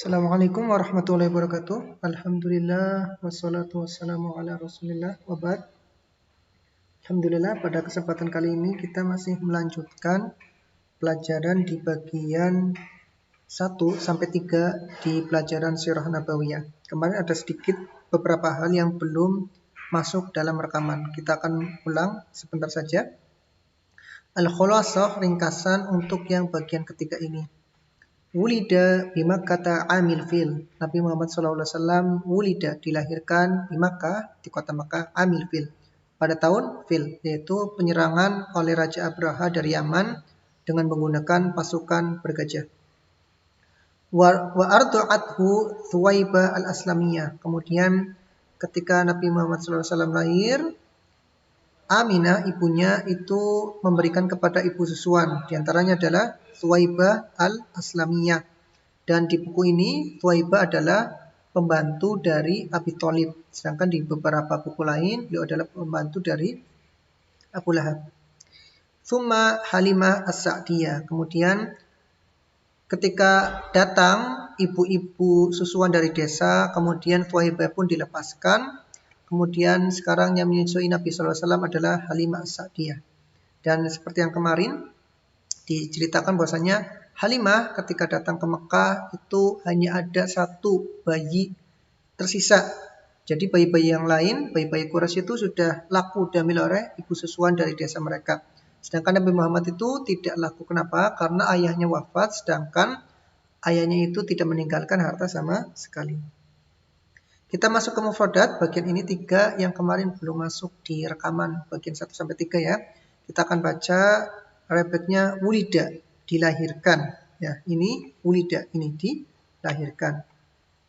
Assalamualaikum warahmatullahi wabarakatuh. Alhamdulillah wassalatu wassalamu ala Rasulillah wa ba'd. Alhamdulillah pada kesempatan kali ini kita masih melanjutkan pelajaran di bagian 1 sampai 3 di pelajaran Sirah Nabawiyah. Kemarin ada sedikit beberapa hal yang belum masuk dalam rekaman. Kita akan ulang sebentar saja. Al-Khulasah, ringkasan untuk yang bagian ketiga ini. Wulida bimakkata amil fil. Nabi Muhammad SAW wulida, dilahirkan di Makkah, di kota Makkah, amil fil, pada tahun fil, yaitu penyerangan oleh Raja Abraha dari Yaman dengan menggunakan pasukan bergajah. Wa ardu'athu Thuwaibah al-Aslamiyah. Kemudian ketika Nabi Muhammad SAW lahir, Aminah ibunya itu memberikan kepada ibu susuan. Di antaranya adalah Thuwaibah al-Aslamiyah. Dan di buku ini Thuwaibah adalah pembantu dari Abi Thalib. Sedangkan di beberapa buku lain beliau adalah pembantu dari Abu Lahab. Tsumma Halimah as-Sa'diyah. Kemudian ketika datang ibu-ibu susuan dari desa, kemudian Thuwaibah pun dilepaskan. Kemudian sekarang yang menyusui Nabi SAW adalah Halimah as-Sa'diyah. Dan seperti yang kemarin diceritakan bahwasanya Halimah ketika datang ke Mekah itu hanya ada satu bayi tersisa. Jadi bayi-bayi yang lain, bayi-bayi Quraisy itu sudah laku diambil oleh ibu susuan dari desa mereka. Sedangkan Nabi Muhammad itu tidak laku. Kenapa? Karena ayahnya wafat, sedangkan ayahnya itu tidak meninggalkan harta sama sekali. Kita masuk ke mufradat, bagian ini 3 yang kemarin belum masuk di rekaman, bagian 1 sampai 3 ya. Kita akan baca rebetnya wulida, dilahirkan. Ya, ini wulida, ini dilahirkan.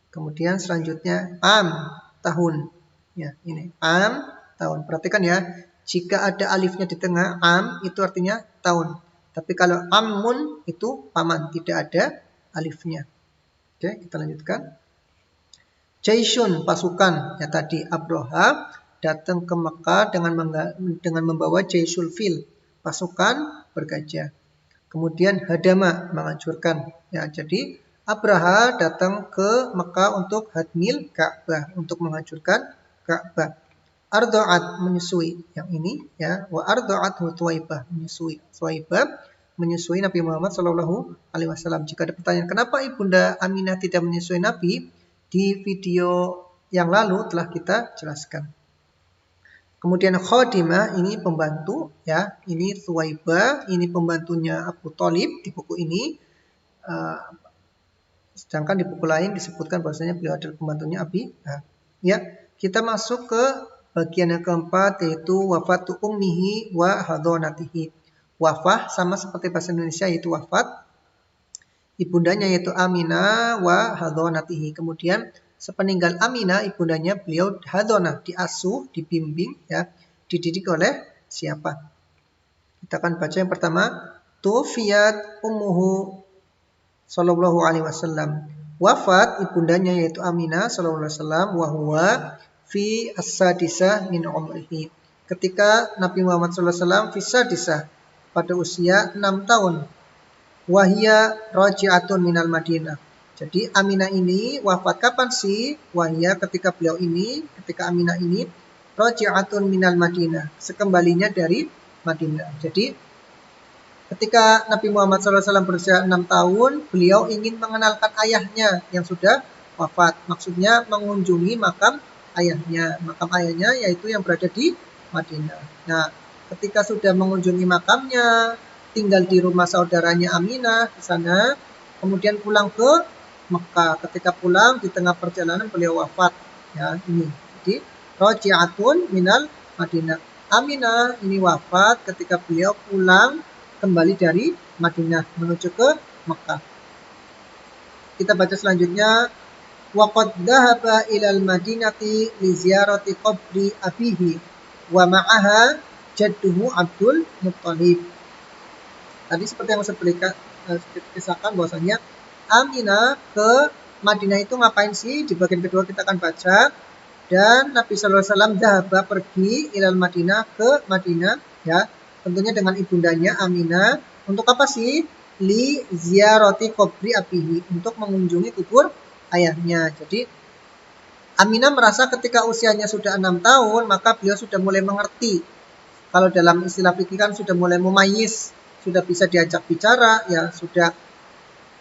Kemudian selanjutnya tahun. Ya, ini tahun. Perhatikan ya, jika ada alifnya di tengah itu artinya tahun. Tapi kalau amun itu paman, tidak ada alifnya. Oke, kita lanjutkan. Jaisyun, pasukan. Ya tadi Abraha datang ke Mekah dengan membawa Jaisyul Fil, pasukan bergajah. Kemudian hadama, menghancurkan. Ya, jadi Abraha datang ke Mekah untuk hadmil Ka'bah, untuk menghancurkan Ka'bah. Ardo'at, menyusui. Yang ini ya, wa ardo'at Thuwaibah, menyusui. Thuwaibah menyusui Nabi Muhammad SAW. Jika ada pertanyaan kenapa Ibunda Aminah tidak menyusui Nabi, di video yang lalu telah kita jelaskan. Kemudian Khadimah, ini pembantu ya, ini Thuwaibah, ini pembantunya Abu Thalib di buku ini. Sedangkan di buku lain disebutkan bahwasanya beliau adalah pembantunya Abi. Ya, kita masuk ke bagian yang keempat, yaitu wafatu ummihi wa hadonatihi. Wafah sama seperti bahasa Indonesia, yaitu wafat ibundanya, yaitu Aminah wa hadonatihi. Kemudian sepeninggal Aminah ibundanya, beliau hadonah, diasuh, dibimbing ya, dididik oleh siapa? Kita akan baca yang pertama, tufiyat ummuhu sallallahu alaihi wasallam. Wafat ibundanya yaitu Aminah sallallahu alaihi wasallam wa huwa fi as-sadisah min umrihi. Ketika Nabi Muhammad sallallahu alaihi wasallam fi sadisah, pada usia 6 tahun. Wahia raji'atun minal Madinah. Jadi Aminah ini wafat kapan sih? Wahia, ketika beliau ini, ketika Aminah ini raji'atun minal Madinah, sekembalinya dari Madinah. Jadi ketika Nabi Muhammad SAW berusia 6 tahun, beliau ingin mengenalkan ayahnya yang sudah wafat. Maksudnya mengunjungi makam ayahnya. Makam ayahnya yaitu yang berada di Madinah. Nah, ketika sudah mengunjungi makamnya, tinggal di rumah saudaranya Aminah di sana, kemudian pulang ke Mekah. Ketika pulang di tengah perjalanan beliau wafat. Ya, ini. Jadi raji'atun minal Madinah. Aminah ini wafat ketika beliau pulang kembali dari Madinah menuju ke Mekah. Kita baca selanjutnya, waqad dhahaba ilal madinati li ziyarati qabri abihi wa ma'aha jadduhu Abdul Muttalib. Tadi seperti yang saya kisahkan bahwasanya Aminah ke Madinah itu ngapain sih? Di bagian kedua kita akan baca. Dan Nabi sallallahu alaihi wasallam dhahaba, pergi ilal Madinah, ke Madinah ya, tentunya dengan ibundanya Aminah. Untuk apa sih? Li ziyarati qabri abihi, untuk mengunjungi kubur ayahnya. Jadi Aminah merasa ketika usianya sudah 6 tahun, maka beliau sudah mulai mengerti. Kalau dalam istilah fikih kan sudah mulai mumayyiz, sudah bisa diajak bicara, ya sudah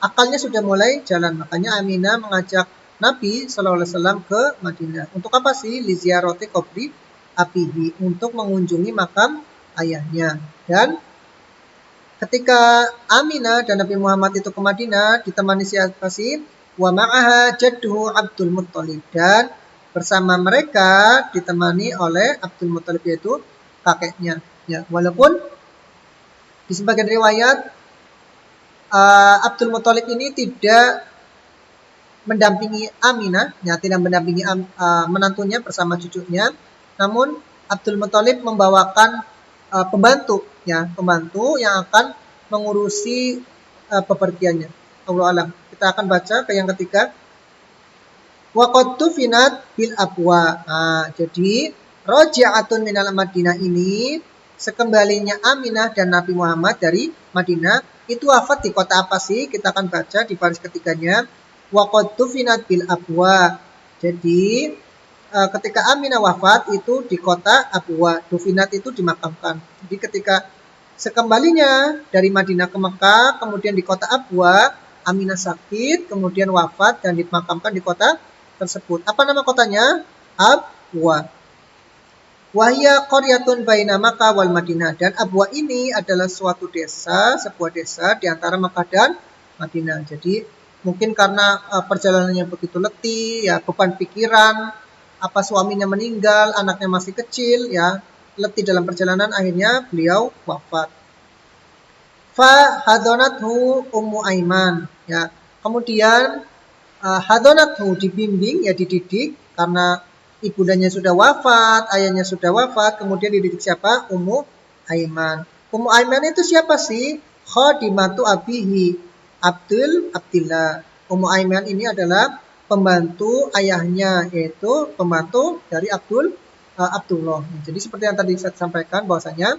akalnya sudah mulai jalan. Makanya Aminah mengajak Nabi SAW ke Madinah. Untuk apa sih? Li ziyarati qabri abihi, untuk mengunjungi makam ayahnya. Dan ketika Aminah dan Nabi Muhammad itu ke Madinah, ditemani siapa sih? Wa ma'aha jadduhu Abdul Muttalib, dan bersama mereka ditemani oleh Abdul Muttalib, yaitu kakeknya. Ya, walaupun di sebagian riwayat Abdul Muttalib ini tidak mendampingi Aminah, ya tidak mendampingi menantunya bersama cucunya, namun Abdul Muttalib membawakan pembantu yang akan mengurusi bepergiannya. Allah alam. Kita akan baca ke yang ketiga. Waqad tufinat bil abwa. Jadi roji'atun minal Madinah ini, sekembalinya Aminah dan Nabi Muhammad dari Madinah itu wafat di kota apa sih? Kita akan baca di baris ketiganya. Waqad tufinat bil abwa. Jadi ketika Aminah wafat itu di kota Abwa. Tufinat itu dimakamkan. Jadi ketika sekembalinya dari Madinah ke Mekah, kemudian di kota Abwa, Aminah sakit, kemudian wafat dan dimakamkan di kota tersebut. Apa nama kotanya? Abwa. Wahya qaryatun baina Makkah wal Madinah. Dan Abwa ini adalah suatu desa, sebuah desa di antara Makkah dan Madinah. Jadi mungkin karena perjalanannya begitu letih, ya beban pikiran, apa suaminya meninggal, anaknya masih kecil, ya letih dalam perjalanan, akhirnya beliau wafat. Fa hadonathu Ummu Aiman, ya. Kemudian hadonathu dibimbing, ya dididik, karena ibundanya sudah wafat, ayahnya sudah wafat, kemudian dididik siapa? Ummu Aiman. Ummu Aiman itu siapa sih? Khadimatu abihi Abdullah. Ummu Aiman ini adalah pembantu ayahnya, yaitu pembantu dari Abdullah. Jadi seperti yang tadi saya sampaikan, bahwasanya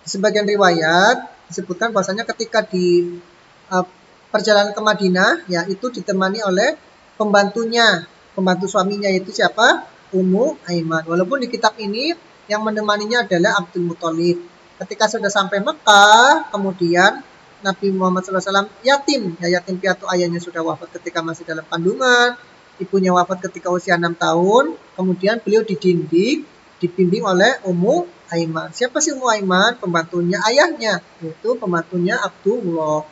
di sebagian riwayat disebutkan bahwasanya ketika di perjalanan ke Madinah, ya itu ditemani oleh pembantu suaminya, yaitu siapa? Ummu Aiman. Walaupun di kitab ini yang menemaninya adalah Abdul Muthalib. Ketika sudah sampai Mekah, kemudian Nabi Muhammad SAW yatim piatu, ayahnya sudah wafat ketika masih dalam kandungan, ibunya wafat ketika usia 6 tahun, kemudian beliau dibimbing oleh Ummu Aiman. Siapa sih Ummu Aiman? Pembantunya ayahnya, yaitu pembantunya Abdullah.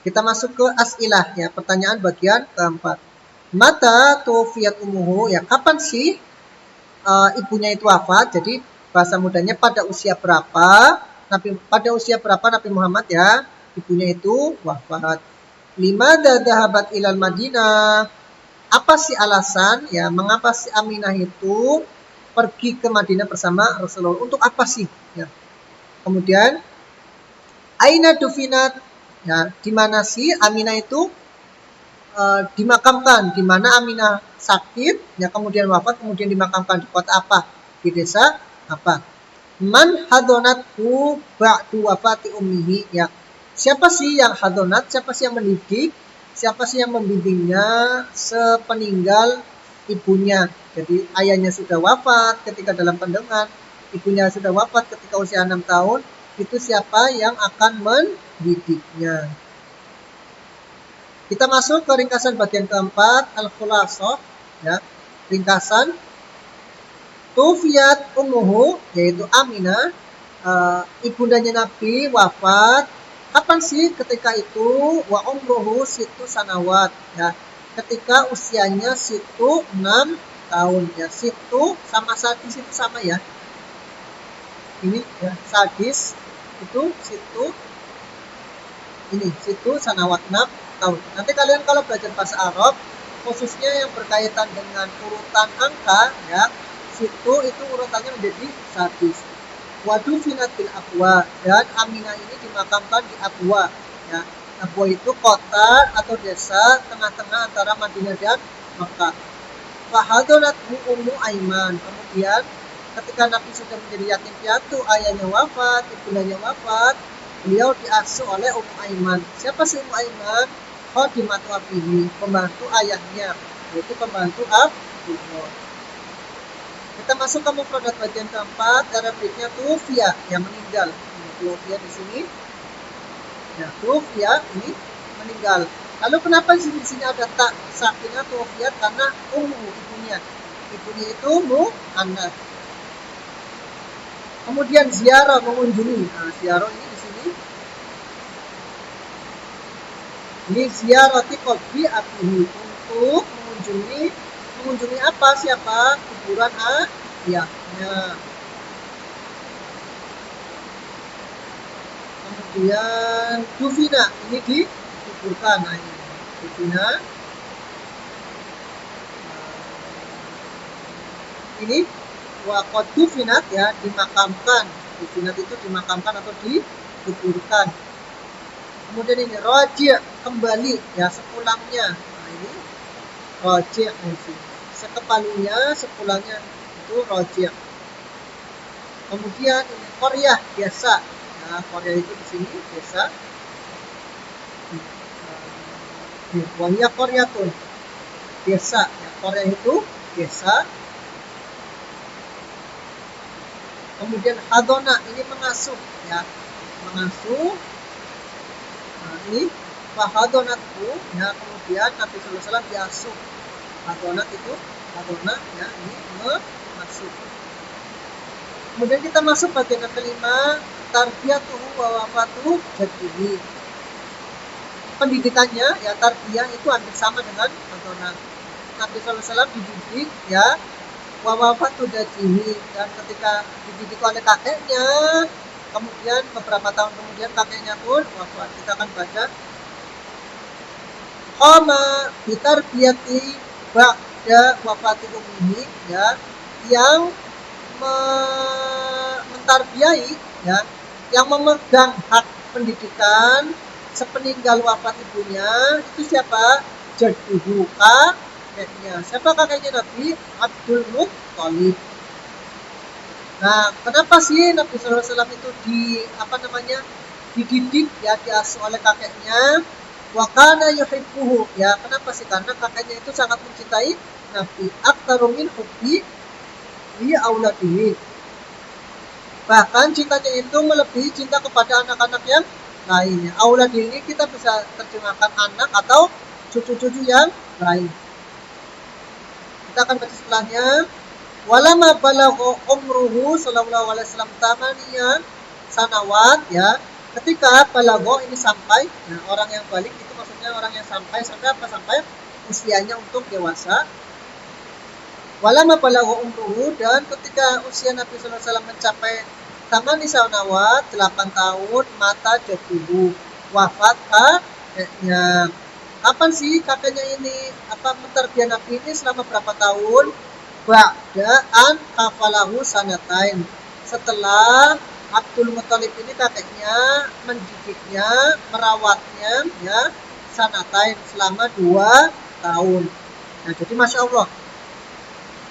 Kita masuk ke as'ilah, ya, pertanyaan bagian keempat. Mata tuwfiyat ummuhu, ya kapan sih ibunya itu wafat? Jadi bahasa mudahnya pada usia berapa Nabi Muhammad, ya, ibunya itu wafat. Limadza dzahabat ilal Madinah? Apa sih alasan, ya, mengapa si Aminah itu pergi ke Madinah bersama Rasulullah? Untuk apa sih? Ya. Kemudian aina dufinat, ya, di mana sih Aminah itu dimakamkan? Di mana Aminah sakit, ya, kemudian wafat, kemudian dimakamkan di kota apa? Di desa apa? Man hadonathu ba'du wafati ummihi, ya. Siapa sih yang hadonat? Siapa sih yang mendidik? Siapa sih yang membimbingnya sepeninggal ibunya? Jadi ayahnya sudah wafat ketika dalam kandungan, ibunya sudah wafat ketika usia 6 tahun. Itu siapa yang akan mendidiknya? Kita masuk ke ringkasan bagian keempat, al-khulasah, ya. Ringkasan. Tufiyat ummuhu, yaitu Aminah, ibundanya Nabi wafat. Kapan sih ketika itu? Wa umruhu situ sanawat, ya. Ketika usianya situ 6 tahun, ya. Situ sama sadis itu sama, ya. Ini, ya, sadis itu situ, ini situ sanawat 6 tahun. Nanti kalian kalau belajar bahasa Arab, khususnya yang berkaitan dengan urutan angka, ya, situ itu urutannya menjadi sadis. Wadu finatil Abwa, dan Aminah ini dimakamkan di Abwa, ya. Abwa itu kota atau desa tengah-tengah antara Madinah dan Makkah. Fahadonathu Ummu Aiman. Kemudian ketika Nabi sudah menjadi yatim piatu, ayahnya wafat, ibundanya wafat, beliau diasuh oleh Ummu Aiman. Siapa sih Ummu Aiman? khadimatu abihi, pembantu ayahnya, yaitu pembantu Abdullah. Kita masuk ke mufradat bagian keempat, Arabiknya tufiya, yang meninggal. Tufiya di sini. Ya, tufiya ini meninggal. Lalu kenapa di sini ada tak sakinah tufiya? Karena ibunya. Ibunya itu mu'annas. Kemudian ziarah, mengunjungi. Nah, ziarah ini di sini. Ini ziarati qabri abihi, untuk mengunjungi apa? Siapa? Kuburan ayahnya. Kemudian dufina, ini dikuburkan. Nah, ini dufina. Ini waqad dufinat, ya, dimakamkan. Dufinat itu dimakamkan atau dikuburkan. Kemudian ini roji', kembali, ya, sepulangnya. Nah, ini roji', sekembalinya, sepulangnya itu roji'. Kemudian ini qaryah, desa. Nah, qaryah itu di sini desa. Wahya qaryatun, desa. Ya, qaryah itu desa. Kemudian hadona, ini mengasuh, ya, mengasuh. Nah, ini fahadonatku, ya, kemudian Nabi sallallahu alaihi wasallam diasuh. Hadonat itu, hadona, ya, ini mengasuh. Kemudian kita masuk bagian kelima, tarbiyatuhu wa wafatuhu jaddihi. Pendidikannya, ya, tarbiyah itu hampir sama dengan hadona. Nabi sallallahu alaihi wasallam dididik, ya, wa wafatu jaddihi, dan ketika dididik oleh kakeknya, kemudian beberapa tahun kemudian kakeknya pun wafat. Kita akan baca qama bitarbiyati ba'da wafati ummihi, ya, yang mentarbiai, ya, yang memegang hak pendidikan sepeninggal wafat ibunya, itu siapa? Jadduhu, kakeknya. Siapa kakeknya Nabi? Abdul Muttalib. Nah, kenapa sih Nabi sallallahu alaihi wasallam itu dididik, ya, diasuh oleh kakeknya? Wa kana yuhibbuhu, ya, kenapa sih? Karena kakeknya itu sangat mencintai Nabi. Aktaru min hubbi li auladihi. Bahkan cintanya itu melebihi cinta kepada anak-anak yang lainnya. Aulad ini kita bisa terjemahkan anak atau cucu-cucu yang lain. Kita akan baca setelahnya. Walama balagha umruhu sallallahu alaihi wasallam tamaniyan sanawat, ya, ketika balagha ini sampai, ya, orang yang balik itu maksudnya orang yang sampai apa? Sampai usianya untuk dewasa. Walama balagha umruhu, dan ketika usia Nabi sallallahu alaihi wasallam mencapai tamani sanawat, 8 tahun, mata jadduhu, wafat kakeknya. Kapan sih kakeknya ini mentarbiah Nabi ini selama berapa tahun? Ba'da'an kafalahu sanatain, setelah Abdul Muttalib ini kakeknya mendidiknya, merawatnya, ya, sanatain, selama 2 tahun. Nah, jadi Masya Allah,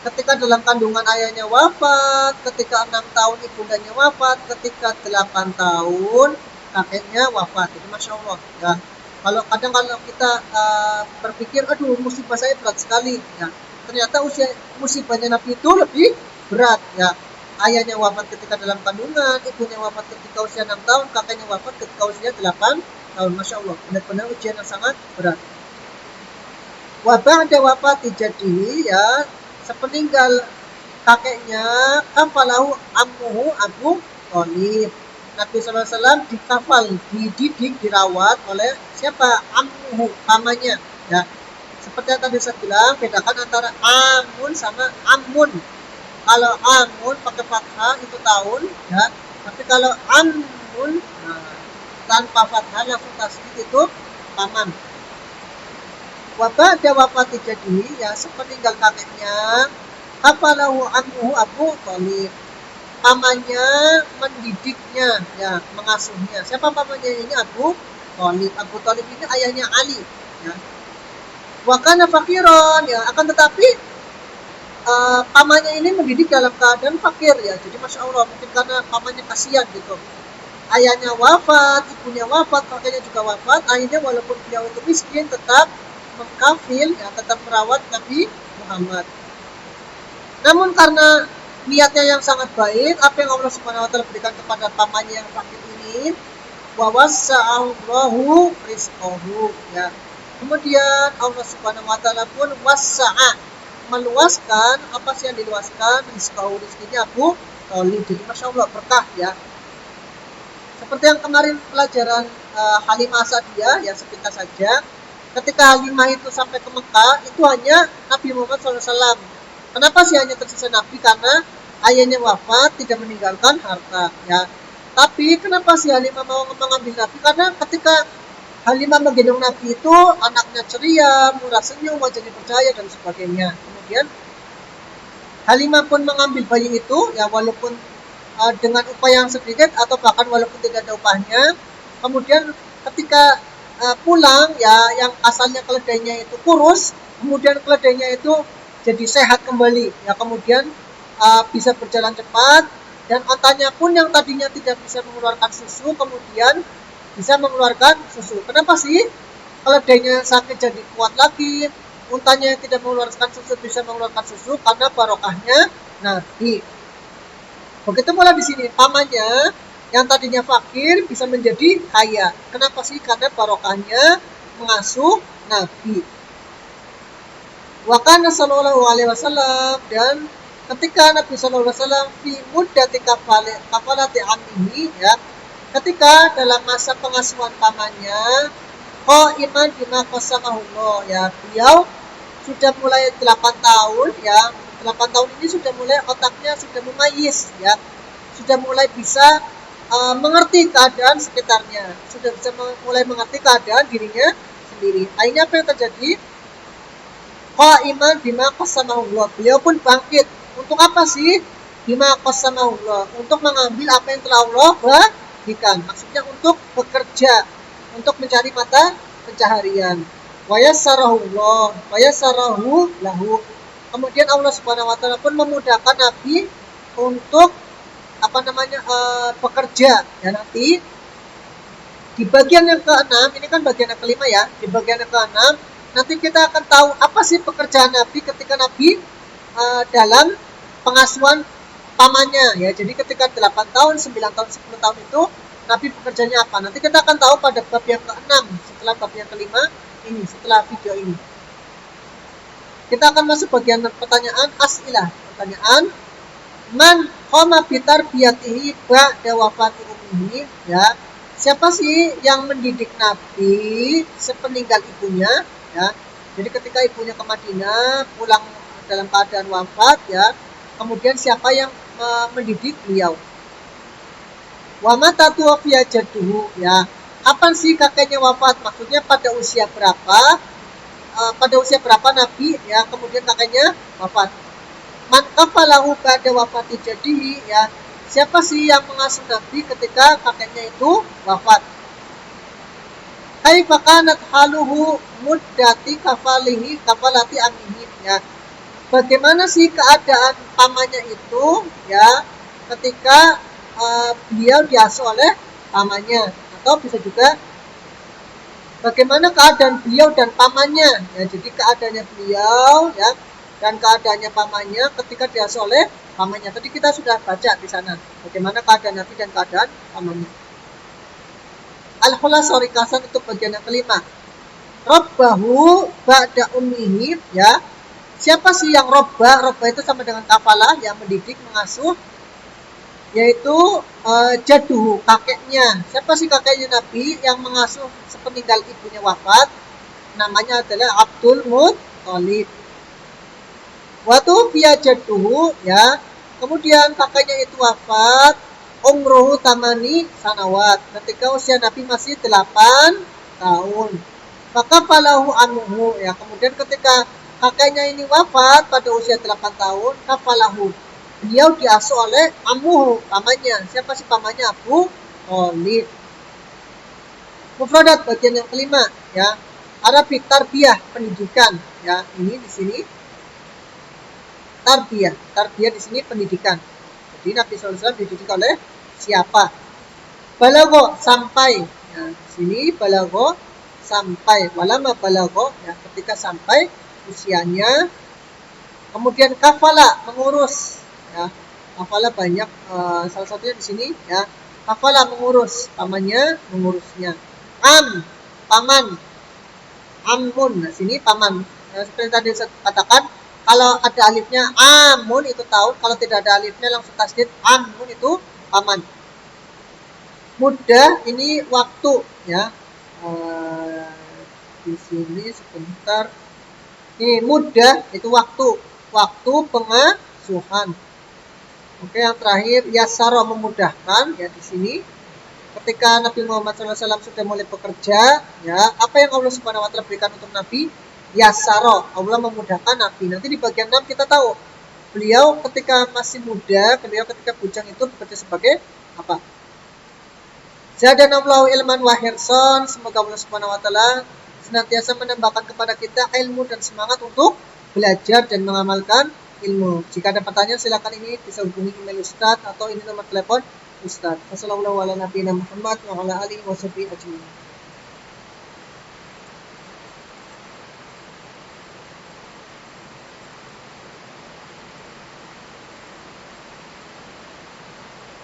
ketika dalam kandungan ayahnya wafat, ketika 6 tahun ibundanya wafat, ketika 8 tahun kakeknya wafat. Jadi Masya Allah, ya. Kalau kita berpikir, aduh, musibah saya berat sekali, ya, ternyata musibahnya Nabi itu lebih berat, ya. Ayahnya wafat ketika dalam kandungan, ibunya wafat ketika usia 6 tahun, kakeknya wafat ketika usia 8 tahun. Masya Allah, benar-benar ujian yang sangat berat. Wa ba'da wafati jaddihi, ya, sepeninggal kakeknya, kafalahu ammuhu Abu Thalib. Nabi SAW dikafal, dididik, dirawat oleh siapa? Ammuhu, pamannya, ya. Seperti yang tadi saya bilang, bedakan antara amun sama amun. Kalau amun pakai fathah itu tahun, ya. Tapi kalau amun, nah, tanpa fathah langsung tasdid itu paman. Wa ba'da wafati jaddihi, ya, sepeninggal kakeknya, kafalahu ammuhu Abu Thalib. Pamannya mendidiknya, ya, mengasuhnya. Siapa pamannya ini? Abu Thalib. Abu Thalib ini ayahnya Ali, ya. Wa kana fakiron, ya, akan tetapi pamannya ini mendidik dalam keadaan fakir, ya. Jadi Masya Allah, mungkin karena pamannya kasihan gitu. ayahnya wafat, ibunya wafat, kakeknya juga wafat, akhirnya walaupun beliau itu miskin tetap mengkafil, ya, tetap merawat Nabi Muhammad. Namun karena niatnya yang sangat baik, apa yang Allah Subhanahu wa taala berikan kepada pamannya yang fakir ini, wa wassa'allahu rizqahu, ya. Kemudian Allah Subhanahu wa taala pun wassa'a, meluaskan, apa sih yang diluaskan? Rizqahu, rizkinya Abu Thalib. Jadi Masya Allah berkah, ya. Seperti yang kemarin pelajaran Halimah Sa'diyah, ya, sepintas saja. Ketika Halimah itu sampai ke Mekah, itu hanya Nabi Muhammad SAW. Kenapa sih hanya tersisa Nabi? Karena ayahnya wafat, tidak meninggalkan harta, ya. Tapi kenapa sih Halimah mau mengambil Nabi? Karena ketika Halimah menggendong Nabi itu, anaknya ceria, murah senyum, wajahnya percaya, dan sebagainya. Kemudian Halimah pun mengambil bayi itu, ya, walaupun dengan upah yang sedikit atau bahkan walaupun tidak ada upahnya. Kemudian ketika pulang, ya, yang asalnya keledainya itu kurus, kemudian keledainya itu jadi sehat kembali, ya. Kemudian bisa berjalan cepat, dan ontanya pun yang tadinya tidak bisa mengeluarkan susu kemudian bisa mengeluarkan susu. Kenapa sih keledainya sakit jadi kuat lagi, untanya yang tidak mengeluarkan susu bisa mengeluarkan susu? Karena barokahnya Nabi. Begitu pula di sini, pamannya yang tadinya fakir bisa menjadi kaya. Kenapa sih? Karena barokahnya mengasuh Nabi. Wa kana sallallahu alaihi wasallam, dan ketika Nabi sallallahu alaihi wasallam fi muddati kafalati ammihi, ya, ketika dalam masa pengasuhan pamannya, iman bima qasamahullah, ya, beliau sudah mulai 8 tahun, ya. 8 tahun ini sudah mulai otaknya sudah memayis, ya. Sudah mulai bisa mengerti keadaan sekitarnya, sudah bisa mulai mengerti keadaan dirinya sendiri. Akhirnya apa yang terjadi? Iman bima qasamahullah. Beliau pun bangkit. Untuk apa sih? Bima qasamahullah. Untuk mengambil apa yang telah Allah bagikan. Maksudnya untuk bekerja, untuk mencari mata pencaharian. Wa yassarahullah, wa yassarahu lahu. Kemudian Allah Subhanahu wa taala pun memudahkan Nabi untuk bekerja, ya. Nanti di bagian yang ke-6, ini kan bagian yang kelima, ya. Di bagian yang ke-6 nanti kita akan tahu apa sih pekerjaan Nabi ketika Nabi dalam pengasuhan pamannya, ya. Jadi ketika 8 tahun, 9 tahun, 10 tahun itu Nabi pekerjaannya apa? Nanti kita akan tahu pada bab yang ke-6 setelah bab yang kelima ini, setelah video ini. Kita akan masuk bagian pertanyaan as'ilah. Pertanyaan, man qama bi tarbiyatihi ba'da wafati ummihi, ya. Siapa sih yang mendidik Nabi sepeninggal ibunya, ya. Jadi ketika ibunya ke Madinah, pulang dalam keadaan wafat, ya. Kemudian siapa yang mendidik beliau? Wa mata tuwafiya jadduhu, ya. Kapan sih kakeknya wafat? Maksudnya pada usia berapa? Pada usia berapa Nabi, ya, kemudian kakeknya wafat. Man kafalahu ba'da wafati jadihi, ya. Siapa sih yang mengasuh Nabi ketika kakeknya itu wafat? Kaifa kanat haluhu muddati kafalati ammihi, ya. Bagaimana sih keadaan pamannya itu, ya, ketika beliau diasuh oleh pamannya, atau bisa juga bagaimana keadaan beliau dan pamannya, ya. Jadi keadaannya beliau, ya, dan keadaannya pamannya ketika diasuh oleh pamannya. Tadi kita sudah baca di sana bagaimana keadaan Nabi dan keadaan pamannya. Al-Khulasah ringkasan untuk bagian yang kelima. Rabbahu ba'da ummihi, ya. Siapa sih yang robba? Robba itu sama dengan kafalah, yang mendidik, mengasuh, yaitu jaduhu, kakeknya. Siapa sih kakeknya Nabi yang mengasuh sepeninggal ibunya wafat? Namanya adalah Abdul Muttalib. Waktu via jaduhu, ya. Kemudian kakeknya itu wafat umruhu tamani sanawat, ketika usia Nabi masih 8 tahun. Maka falahu anuhu, ya. Kemudian ketika kakeknya ini wafat pada usia 8 tahun, kafalahu, beliau diasuh oleh amuhu, pamannya. Siapa sih pamannya? Abu Thalib. Mufradat bagian yang kelima, ya. Arabik tarbiyah, pendidikan, ya. Ini di sini tarbiyah di sini pendidikan. Jadi Nabi SAW dididik oleh siapa? Balago, sampai. Ya, di sini balago, sampai. Walama balago, ya, ketika sampai usianya. Kemudian kafala, mengurus. Ya, kafala banyak, salah satunya di sini. Ya, kafala mengurus, pamannya mengurusnya. Paman. Amun, nah, sini paman. Seperti tadi saya katakan, kalau ada alifnya amun itu tahu, kalau tidak ada alifnya langsung tasdid amun itu paman. Mudah ini waktu, ya. Di sini sebentar. Ini mudah itu waktu pengasuhan. Oke, yang terakhir yasara, memudahkan, ya di sini. Ketika Nabi Muhammad SAW sudah mulai bekerja, ya apa yang Allah Subhanahu Wa Taala berikan untuk Nabi? Yasaro, Allah memudahkan Nabi. Nanti di bagian 6 kita tahu beliau ketika masih muda, beliau ketika bujang itu bekerja sebagai apa? Zadanallahu ilman wa hirsan. Semoga Allah Subhanahu Wa Taala senantiasa menambahkan kepada kita ilmu dan semangat untuk belajar dan mengamalkan ilmu. Jika ada pertanyaan silakan ini bisa hubungi email Ustadz atau ini nomor telepon Ustadz. Wassalamualaikum warahmatullahi wabarakatuh.